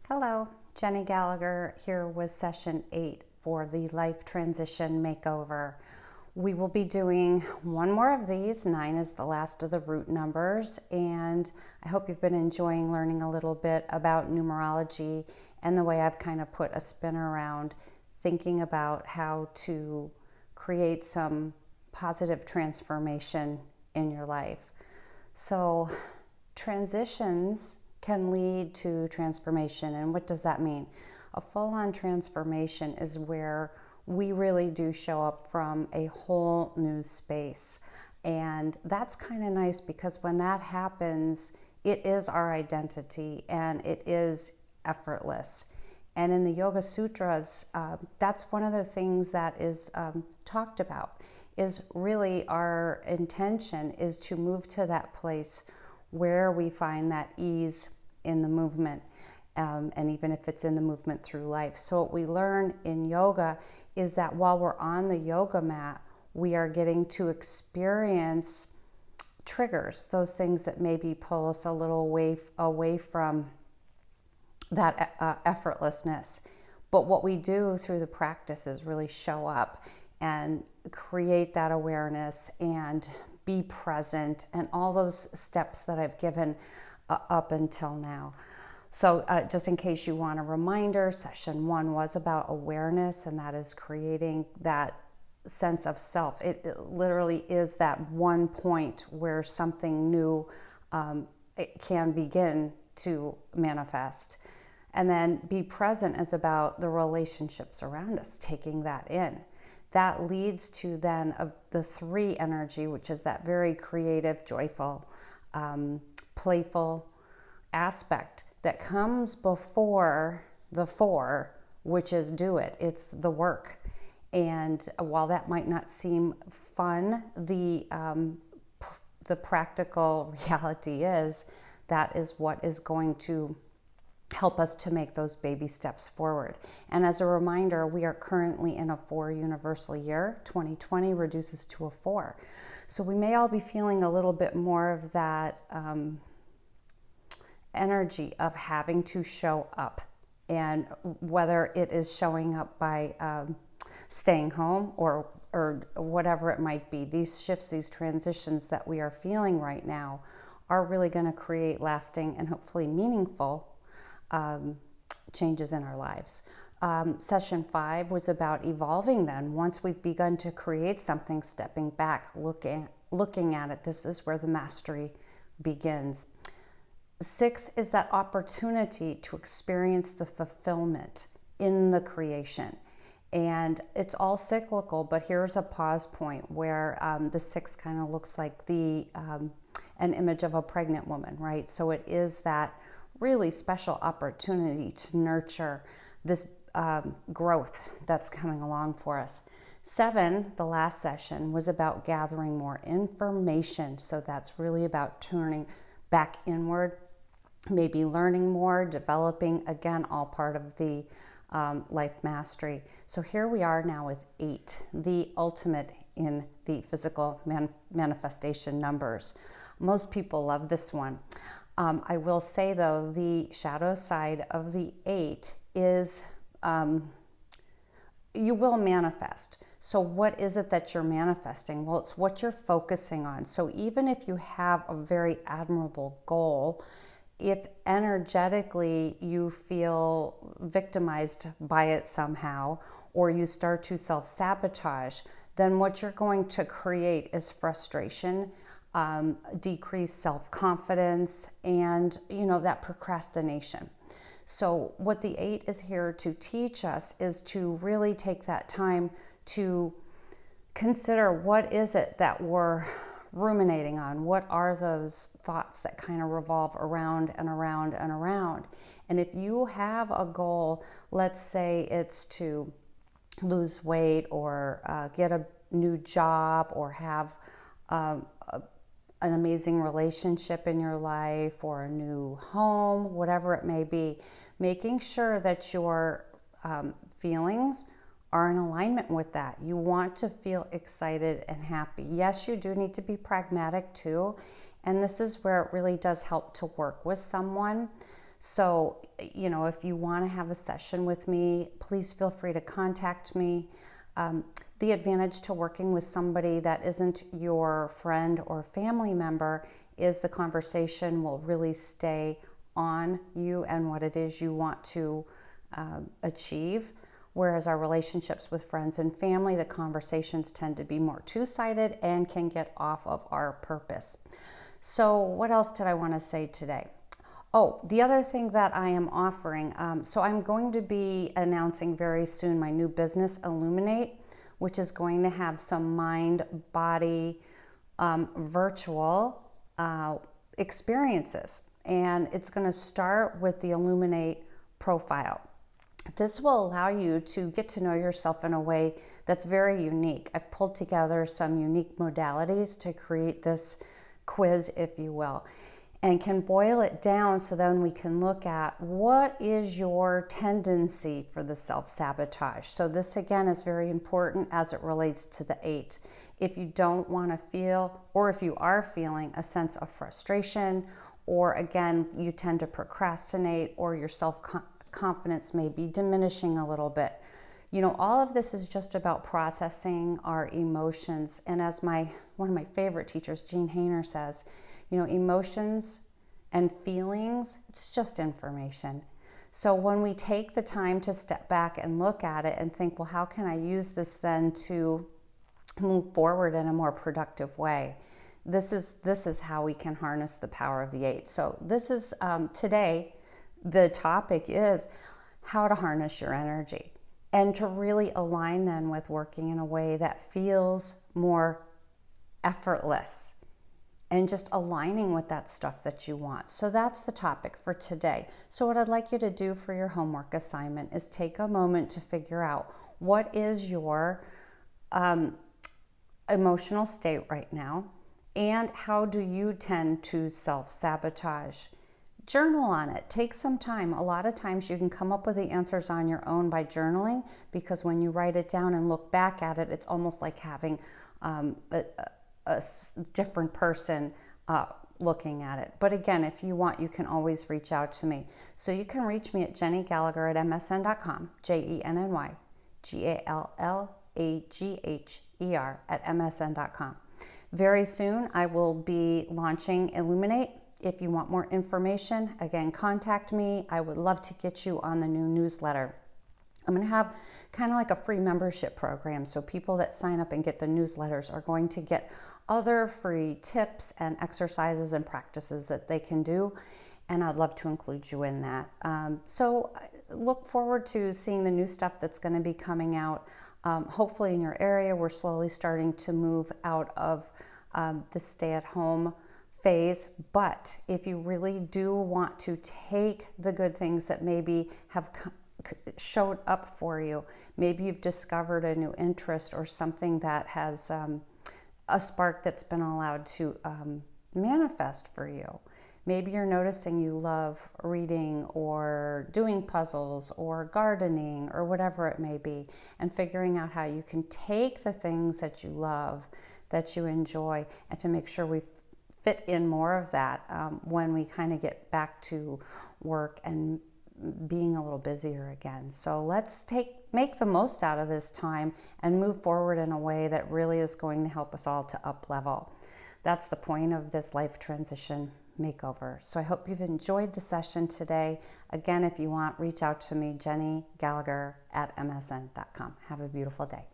Hello, Jenny Gallagher here with session 8 for the Life Transition Makeover. We will be doing one more of these. 9 is the last of the root numbers, and I hope you've been enjoying learning a little bit about numerology and the way I've kind of put a spin around thinking about how to create some positive transformation in your life. So, transitions can lead to transformation. And what does that mean? A full-on transformation is where we really do show up from a whole new space. And that's kind of nice because when that happens, it is our identity and it is effortless. And in the Yoga Sutras, that's one of the things that is talked about, is really our intention is to move to that place where we find that ease in the movement, and even if it's in the movement through life. So what we learn in yoga is that while we're on the yoga mat, we are getting to experience triggers, those things that maybe pull us a little away from that effortlessness. But what we do through the practice is really show up and create that awareness and be present, and all those steps that I've given up until now. So just in case you want a reminder, session 1 was about awareness, and that is creating that sense of self. It literally is that one point where something new it can begin to manifest. And then be present is about the relationships around us, taking that in. That leads to then the 3 energy, which is that very creative, joyful, playful aspect that comes before the 4, which is do it. It's the work. And while that might not seem fun, the practical reality is that is what is going to help us to make those baby steps forward. And as a reminder, we are currently in a 4 universal year. 2020 reduces to a 4. So we may all be feeling a little bit more of that energy of having to show up. And whether it is showing up by staying home or whatever it might be, these shifts, these transitions that we are feeling right now are really going to create lasting and hopefully meaningful changes in our lives. Session 5 was about evolving then. Once we've begun to create something, stepping back, looking at it, this is where the mastery begins. 6 is that opportunity to experience the fulfillment in the creation. And it's all cyclical, but here's a pause point where the 6 kind of looks like an image of a pregnant woman, right? So it is that really special opportunity to nurture this growth that's coming along for us. 7, the last session, was about gathering more information. So that's really about turning back inward, maybe learning more, developing, again, all part of the life mastery. So here we are now with 8, the ultimate in the physical manifestation numbers. Most people love this one. I will say though, the shadow side of the 8 is you will manifest. So what is it that you're manifesting? Well, it's what you're focusing on. So even if you have a very admirable goal, if energetically you feel victimized by it somehow, or you start to self-sabotage, then what you're going to create is frustration, decreased self-confidence, and that procrastination. So what the 8 is here to teach us is to really take that time to consider, what is it that we're ruminating on? What are those thoughts that kind of revolve around and around and around? And if you have a goal, let's say it's to lose weight or get a new job or have an amazing relationship in your life or a new home, whatever it may be, making sure that your feelings are in alignment with that. You want to feel excited and happy. Yes, you do need to be pragmatic too. And this is where it really does help to work with someone So, if you want to have a session with me, please feel free to contact me. The advantage to working with somebody that isn't your friend or family member is the conversation will really stay on you and what it is you want to achieve. Whereas our relationships with friends and family, the conversations tend to be more two-sided and can get off of our purpose. So what else did I want to say today? Oh, the other thing that I am offering, so I'm going to be announcing very soon my new business, Illuminate, which is going to have some mind-body virtual experiences. And it's going to start with the Illuminate profile. This will allow you to get to know yourself in a way that's very unique. I've pulled together some unique modalities to create this quiz, if you will, and can boil it down so then we can look at what is your tendency for the self-sabotage. So this again is very important as it relates to the 8. If you don't want to feel, or if you are feeling a sense of frustration, or again, you tend to procrastinate, or your self-confidence may be diminishing a little bit. All of this is just about processing our emotions. And as one of my favorite teachers, Jean Hainer, says, emotions and feelings, it's just information. So when we take the time to step back and look at it and think, well, how can I use this then to move forward in a more productive way? This is how we can harness the power of the 8. So this is today, the topic is how to harness your energy and to really align then with working in a way that feels more effortless and just aligning with that stuff that you want. So that's the topic for today. So what I'd like you to do for your homework assignment is take a moment to figure out what is your emotional state right now and how do you tend to self-sabotage. Journal on it. Take some time. A lot of times you can come up with the answers on your own by journaling, because when you write it down and look back at it, it's almost like having a different person looking at it. But again, if you want, you can always reach out to me. So you can reach me at jennygallagher@msn.com, JennyGallagher@msn.com. Very soon, I will be launching Illuminate. If you want more information, again, contact me. I would love to get you on the new newsletter. I'm going to have kind of like a free membership program. So people that sign up and get the newsletters are going to get other free tips and exercises and practices that they can do. And I'd love to include you in that. So look forward to seeing the new stuff that's going to be coming out. Hopefully in your area, we're slowly starting to move out of the stay-at-home phase. But if you really do want to take the good things that maybe have showed up for you, maybe you've discovered a new interest or something that has a spark that's been allowed to manifest for you. Maybe you're noticing you love reading or doing puzzles or gardening or whatever it may be, and figuring out how you can take the things that you love, that you enjoy, and to make sure we fit in more of that when we kind of get back to work and being a little busier again. So let's make the most out of this time and move forward in a way that really is going to help us all to up level. That's the point of this life transition makeover. So I hope you've enjoyed the session today. Again, if you want, reach out to me, JennyGallagher@msn.com. Have a beautiful day.